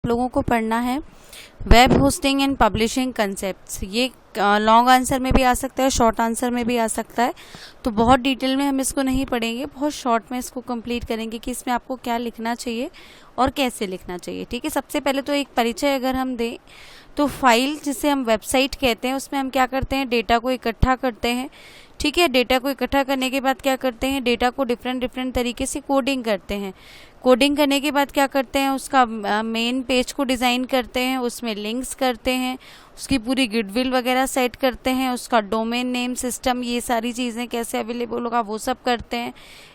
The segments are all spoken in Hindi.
आप लोगों को पढ़ना है web hosting and publishing concepts. ये लॉन्ग आंसर में भी आ सकता है, शॉर्ट आंसर में भी आ सकता है, तो बहुत डिटेल में हम इसको नहीं पढ़ेंगे, बहुत शॉर्ट में इसको कंप्लीट करेंगे कि इसमें आपको क्या लिखना चाहिए और कैसे लिखना चाहिए। ठीक है, सबसे पहले तो एक परिचय अगर हम दें तो फाइल जिसे हम वेबसाइट कहते हैं उसमें हम क्या करते हैं, डेटा को इकट्ठा करते हैं। ठीक है, डेटा को इकट्ठा करने के बाद क्या करते हैं, डेटा को डिफरेंट तरीके से कोडिंग करते हैं। कोडिंग करने के बाद क्या करते हैं, उसका मेन पेज को डिज़ाइन करते हैं, उसमें लिंक्स करते हैं, उसकी पूरी गुडविल वगैरह सेट करते हैं, उसका डोमेन नेम सिस्टम, ये सारी चीज़ें कैसे अवेलेबल होगा वो सब करते हैं।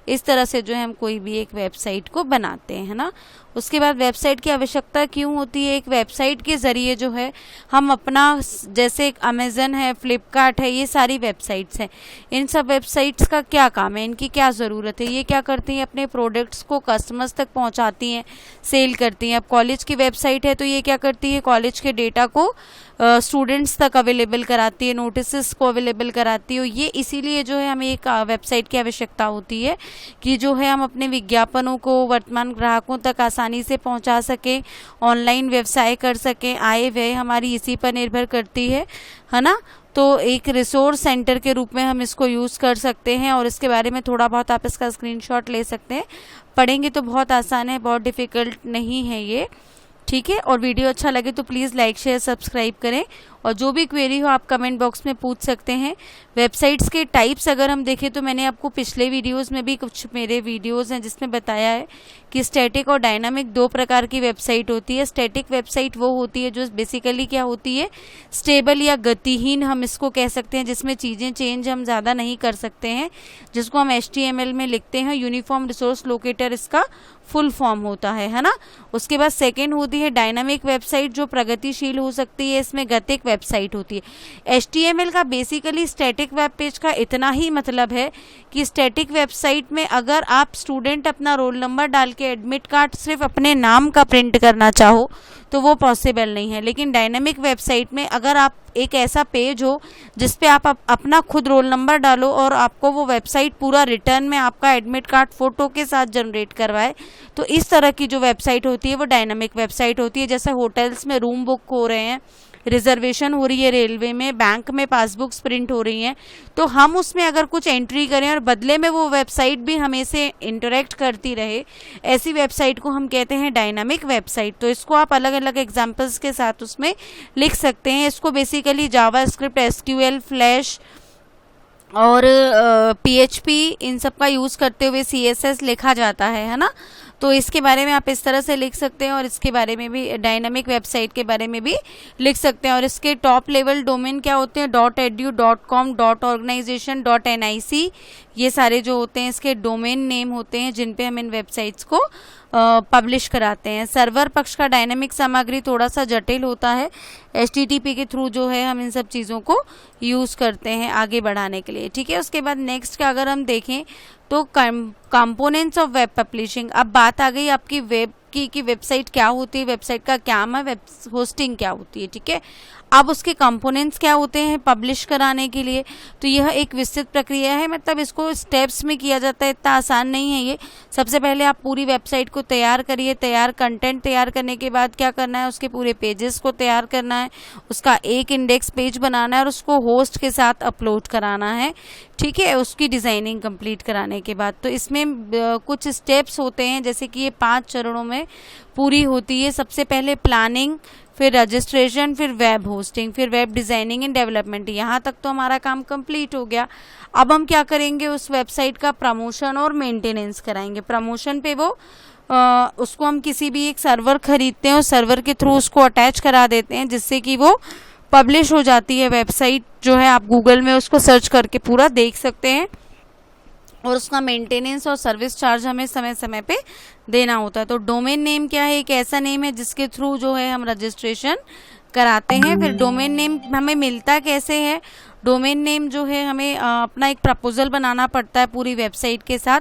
इस तरह से जो है हम कोई भी एक वेबसाइट को बनाते हैं, है ना। उसके बाद वेबसाइट की आवश्यकता क्यों होती है, एक वेबसाइट के ज़रिए जो है हम अपना, जैसे एक अमेज़न है, फ्लिपकार्ट है, ये सारी वेबसाइट्स हैं, इन सब वेबसाइट्स का क्या काम है, इनकी क्या ज़रूरत है, ये क्या करती हैं, अपने प्रोडक्ट्स को कस्टमर्स तक पहुंचाती हैं, सेल करती हैं। अब कॉलेज की वेबसाइट है तो ये क्या करती है, कॉलेज के डेटा को स्टूडेंट्स तक अवेलेबल कराती है, नोटिस को अवेलेबल कराती है। ये इसीलिए जो है हमें एक वेबसाइट की आवश्यकता होती है कि जो है हम अपने विज्ञापनों को वर्तमान ग्राहकों तक आसानी से पहुंचा सकें, ऑनलाइन व्यवसाय कर सकें, आय व्यय हमारी इसी पर निर्भर करती है ना। तो एक रिसोर्स सेंटर के रूप में हम इसको यूज़ कर सकते हैं और इसके बारे में थोड़ा बहुत आप इसका स्क्रीनशॉट ले सकते हैं। पढ़ेंगे तो बहुत आसान है, बहुत डिफ़िकल्ट नहीं है ये। ठीक है, और वीडियो अच्छा लगे तो प्लीज़ लाइक शेयर सब्सक्राइब करें, और जो भी क्वेरी हो आप कमेंट बॉक्स में पूछ सकते हैं। वेबसाइट्स के टाइप्स अगर हम देखें तो मैंने आपको पिछले वीडियोस में भी, कुछ मेरे वीडियोस हैं जिसमें बताया है कि स्टैटिक और डायनामिक दो प्रकार की वेबसाइट होती है। स्टैटिक वेबसाइट वो होती है जो बेसिकली क्या होती है, स्टेबल या गतिहीन हम इसको कह सकते हैं, जिसमें चीज़ें चेंज हम ज़्यादा नहीं कर सकते हैं, जिसको हम HTML में लिखते हैं। यूनिफॉर्म रिसोर्स लोकेटर इसका फुल फॉर्म होता है ना। उसके बाद सेकेंड होती है डायनामिक वेबसाइट, जो प्रगतिशील हो सकती है, इसमें गतिक वेबसाइट होती है। HTML का बेसिकली स्टैटिक वेब पेज का इतना ही मतलब है कि स्टैटिक वेबसाइट में अगर आप स्टूडेंट अपना रोल नंबर डाल के एडमिट कार्ड सिर्फ अपने नाम का प्रिंट करना चाहो तो वो पॉसिबल नहीं है। लेकिन डायनामिक वेबसाइट में अगर आप एक ऐसा पेज हो जिस पे आप अपना खुद रोल नंबर डालो और आपको वो वेबसाइट पूरा रिटर्न में आपका एडमिट कार्ड फोटो के साथ जनरेट करवाए, तो इस तरह की जो वेबसाइट होती है वो डायनामिक वेबसाइट होती है। जैसे होटल्स में रूम बुक हो रहे हैं, रिजर्वेशन हो रही है रेलवे में, बैंक में पासबुक्स प्रिंट हो रही हैं, तो हम उसमें अगर कुछ एंट्री करें और बदले में वो वेबसाइट भी हमें से इंटरेक्ट करती रहे, ऐसी वेबसाइट को हम कहते हैं डायनामिक वेबसाइट। तो इसको आप अलग अलग एग्जांपल्स के साथ उसमें लिख सकते हैं। इसको बेसिकली जावास्क्रिप्ट, SQL, फ्लैश और PHP इन सब का यूज़ करते हुए CSS लिखा जाता है ना। तो इसके बारे में आप इस तरह से लिख सकते हैं, और इसके बारे में भी, डायनामिक वेबसाइट के बारे में भी लिख सकते हैं। और इसके टॉप लेवल डोमेन क्या होते हैं, .edu, .com, .organization, .nic, ये सारे जो होते हैं इसके डोमेन नेम होते हैं जिन पे हम इन वेबसाइट्स को पब्लिश कराते हैं। सर्वर पक्ष का डायनामिक सामग्री थोड़ा सा जटिल होता है, HTTP के थ्रू जो है हम इन सब चीज़ों को यूज़ करते हैं आगे बढ़ाने के लिए। ठीक है, उसके बाद नेक्स्ट का अगर हम देखें तो कंपोनेंट्स ऑफ वेब पब्लिशिंग। अब बात आ गई आपकी वेब की कि वेबसाइट क्या होती है, वेबसाइट का क्या है, वेब होस्टिंग क्या होती है। ठीक है, अब उसके कंपोनेंट्स क्या होते हैं पब्लिश कराने के लिए, तो यह एक विस्तृत प्रक्रिया है, मतलब इसको स्टेप्स में किया जाता है, इतना आसान नहीं है ये। सबसे पहले आप पूरी वेबसाइट को तैयार करिए, कंटेंट तैयार करने के बाद क्या करना है, उसके पूरे पेजेस को तैयार करना है, उसका एक इंडेक्स पेज बनाना है और उसको होस्ट के साथ अपलोड कराना है। ठीक है, उसकी डिज़ाइनिंग कंप्लीट कराने के बाद तो इसमें कुछ स्टेप्स होते हैं, जैसे कि ये 5 चरणों में पूरी होती है। सबसे पहले प्लानिंग, फिर रजिस्ट्रेशन, फिर वेब होस्टिंग, फिर वेब डिज़ाइनिंग एंड डेवलपमेंट। यहाँ तक तो हमारा काम कंप्लीट हो गया। अब हम क्या करेंगे, उस वेबसाइट का प्रमोशन और मेंटेनेंस कराएंगे। प्रमोशन पे वो उसको हम किसी भी एक सर्वर खरीदते हैं और सर्वर के थ्रू उसको अटैच करा देते हैं, जिससे कि वो पब्लिश हो जाती है वेबसाइट। जो है आप गूगल में उसको सर्च करके पूरा देख सकते हैं, और उसका मेंटेनेंस और सर्विस चार्ज हमें समय समय पे देना होता है। तो डोमेन नेम क्या है, एक ऐसा नेम है जिसके थ्रू जो है हम रजिस्ट्रेशन कराते हैं। फिर डोमेन नेम हमें मिलता कैसे है, डोमेन नेम जो है हमें अपना एक प्रपोजल बनाना पड़ता है पूरी वेबसाइट के साथ,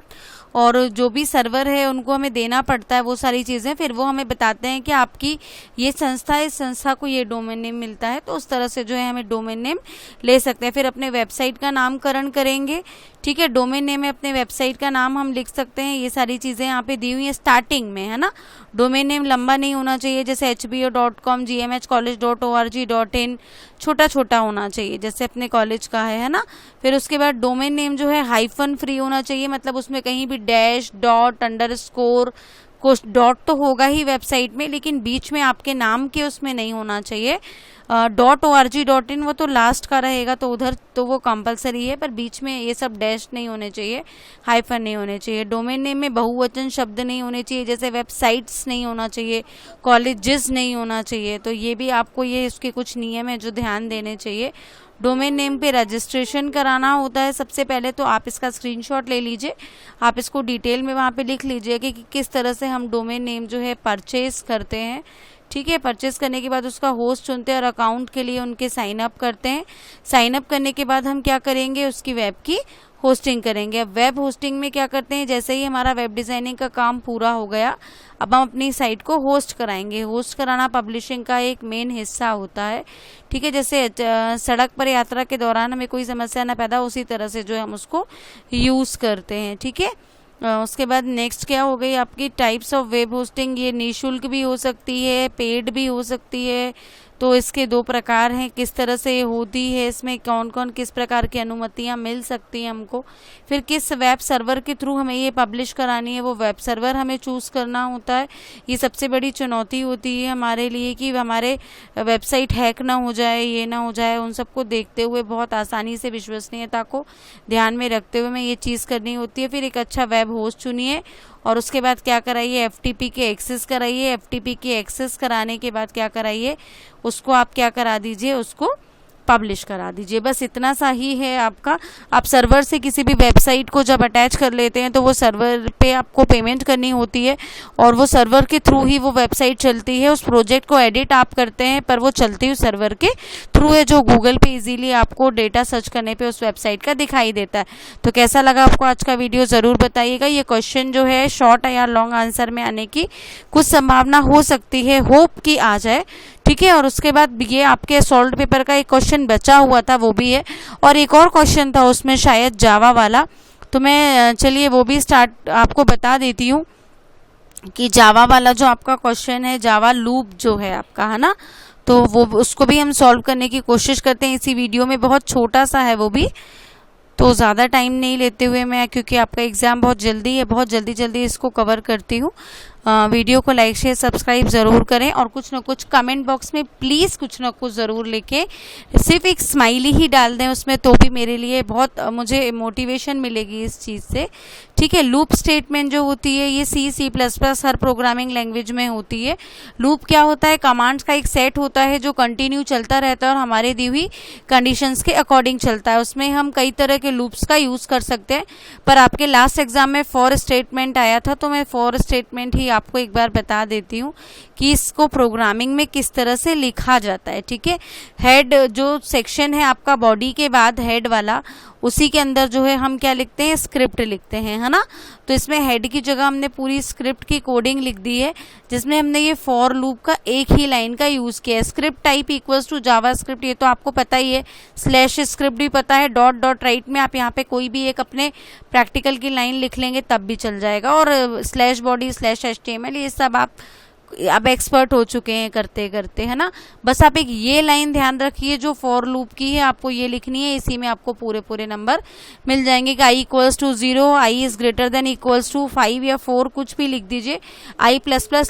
और जो भी सर्वर है उनको हमें देना पड़ता है वो सारी चीज़ें। फिर वो हमें बताते हैं कि आपकी ये संस्था है, इस संस्था को ये डोमेन नेम मिलता है, तो उस तरह से जो है हमें डोमेन नेम ले सकते हैं। फिर अपने वेबसाइट का नामकरण करेंगे। ठीक है। डोमेन नेम में अपने वेबसाइट का नाम हम लिख सकते हैं, ये सारी चीज़ें यहाँ पे दी हुई हैं स्टार्टिंग में, है ना। डोमेन नेम लंबा नहीं होना चाहिए, जैसे hbo.com, gmhcollege.org.in, छोटा छोटा होना चाहिए जैसे अपने कॉलेज का है ना। फिर उसके बाद डोमेन नेम जो है हाइफन फ्री होना चाहिए, मतलब उसमें कहीं भी डैश, डॉट, अंडरस्कोर, कुछ डॉट तो होगा ही वेबसाइट में, लेकिन बीच में आपके नाम के उसमें नहीं होना चाहिए। .org.in वो तो लास्ट का रहेगा, तो उधर तो वो कंपलसरी है, पर बीच में ये सब डैश नहीं होने चाहिए, हाइफन नहीं होने चाहिए। डोमेन नेम में बहुवचन शब्द नहीं होने चाहिए, जैसे वेबसाइट्स नहीं होना चाहिए, कॉलेजेस नहीं होना चाहिए। तो ये भी आपको ये इसके कुछ नियम है जो ध्यान देने चाहिए। डोमेन नेम पे रजिस्ट्रेशन कराना होता है सबसे पहले, तो आप इसका स्क्रीनशॉट ले लीजिए, आप इसको डिटेल में वहाँ पे लिख लीजिए कि किस तरह से हम डोमेन नेम जो है परचेज करते हैं। ठीक है, परचेस करने के बाद उसका होस्ट चुनते हैं और अकाउंट के लिए उनके साइन अप करते हैं। साइन अप करने के बाद हम क्या करेंगे, उसकी वेब की होस्टिंग करेंगे। अब वेब होस्टिंग में क्या करते हैं, जैसे ही हमारा वेब डिज़ाइनिंग का काम पूरा हो गया, अब हम अपनी साइट को होस्ट कराएंगे। होस्ट कराना पब्लिशिंग का एक मेन हिस्सा होता है। ठीक है, जैसे सड़क पर यात्रा के दौरान हमें कोई समस्या ना पैदा, उसी तरह से जो है हम उसको यूज़ करते हैं। ठीक है, उसके बाद नेक्स्ट क्या हो गई आपकी टाइप्स ऑफ वेब होस्टिंग। ये निःशुल्क भी हो सकती है, पेड भी हो सकती है। तो इसके दो प्रकार हैं, किस तरह से ये होती है, इसमें कौन कौन किस प्रकार की अनुमतियां मिल सकती हैं हमको, फिर किस वेब सर्वर के थ्रू हमें ये पब्लिश करानी है, वो वेब सर्वर हमें चूज़ करना होता है। ये सबसे बड़ी चुनौती होती है हमारे लिए कि हमारे वेबसाइट हैक ना हो जाए, ये ना हो जाए। उन सबको देखते हुए बहुत आसानी से विश्वसनीयता को ध्यान में रखते हुए हमें ये चीज़ करनी होती है। फिर एक अच्छा वेब होस्ट चुनिए और उसके बाद क्या कराइए, FTP के एक्सेस कराइए। FTP के एक्सेस कराने के बाद क्या कराइए, उसको आप क्या करा दीजिए, उसको पब्लिश करा दीजिए। बस इतना सा ही है आपका। आप सर्वर से किसी भी वेबसाइट को जब अटैच कर लेते हैं तो वो सर्वर पे आपको पेमेंट करनी होती है और वो सर्वर के थ्रू ही वो वेबसाइट चलती है। उस प्रोजेक्ट को एडिट आप करते हैं पर वो चलती हुई सर्वर के थ्रू है, जो गूगल पे इजीली आपको डेटा सर्च करने पे उस वेबसाइट का दिखाई देता है। तो कैसा लगा आपको आज का वीडियो ज़रूर बताइएगा। ये क्वेश्चन जो है शॉर्ट या लॉन्ग आंसर में आने की कुछ संभावना हो सकती है, होप कि आ जाए। ठीक है, और उसके बाद ये आपके सॉल्व पेपर का एक क्वेश्चन बचा हुआ था, वो भी है, और एक और क्वेश्चन था उसमें शायद जावा वाला। तो मैं चलिए वो भी स्टार्ट आपको बता देती हूँ कि जावा वाला जो आपका क्वेश्चन है, जावा लूप जो है आपका, है ना, तो वो उसको भी हम सॉल्व करने की कोशिश करते हैं इसी वीडियो में। बहुत छोटा सा है वो भी, तो ज़्यादा टाइम नहीं लेते हुए मैं, क्योंकि आपका एग्ज़ाम बहुत जल्दी है, बहुत जल्दी इसको कवर करती हूँ। वीडियो को लाइक शेयर सब्सक्राइब ज़रूर करें और कुछ ना कुछ कमेंट बॉक्स में प्लीज़ कुछ ना कुछ ज़रूर लिखें। सिर्फ एक स्माइली ही डाल दें उसमें, तो भी मेरे लिए बहुत मुझे मोटिवेशन मिलेगी इस चीज़ से। ठीक है, लूप स्टेटमेंट जो होती है ये C++ हर प्रोग्रामिंग लैंग्वेज में होती है। लूप क्या होता है, कमांड्स का एक सेट होता है जो कंटिन्यू चलता रहता है और हमारे दी हुई कंडीशंस के अकॉर्डिंग चलता है। उसमें हम कई तरह के लूप्स का यूज़ कर सकते हैं, पर आपके लास्ट एग्जाम में फॉर स्टेटमेंट आया था, तो मैं फॉर स्टेटमेंट ही आपको एक बार बता देती हूँ कि इसको प्रोग्रामिंग में किस तरह से लिखा जाता है। ठीक है, हेड जो सेक्शन है आपका बॉडी के बाद हेड वाला, उसी के अंदर जो है हम क्या लिखते हैं, स्क्रिप्ट लिखते हैं, है ना। तो इसमें हेड की जगह हमने पूरी स्क्रिप्ट की कोडिंग लिख दी है, जिसमें हमने ये फॉर लूप का एक ही लाइन का यूज़ किया है। Script type equals to JavaScript, ये तो आपको पता ही है। स्लैश स्क्रिप्ट भी पता है। डॉट डॉट राइट में आप यहाँ पे कोई भी एक अपने प्रैक्टिकल की लाइन लिख लेंगे तब भी चल जाएगा। और स्लैश बॉडी स्लैश HTML ये सब आप अब एक्सपर्ट हो चुके हैं करते करते, है ना। बस आप एक ये लाइन ध्यान रखिए जो फॉर लूप की है, आपको ये लिखनी है। इसी में आपको पूरे नंबर मिल जाएंगे कि i=0, i=5 या 4 कुछ भी लिख दीजिए, i++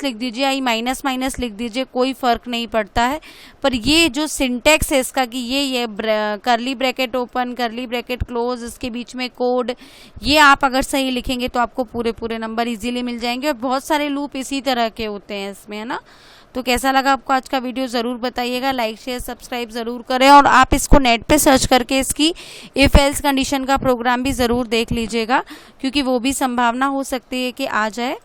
लिख दीजिए, i- लिख दीजिए, कोई फर्क नहीं पड़ता है। पर ये जो सिंटेक्स है इसका कि ये करली ब्रैकेट ओपन, करली ब्रैकेट क्लोज, इसके बीच में कोड, ये आप अगर सही लिखेंगे तो आपको पूरे नंबर इजीली मिल जाएंगे। और बहुत सारे लूप इसी तरह के होते हैं इसमें, है ना। तो कैसा लगा आपको आज का वीडियो ज़रूर बताइएगा। लाइक शेयर सब्सक्राइब ज़रूर करें और आप इसको नेट पे सर्च करके इसकी इफ एल्स कंडीशन का प्रोग्राम भी ज़रूर देख लीजिएगा, क्योंकि वो भी संभावना हो सकती है कि आ जाए।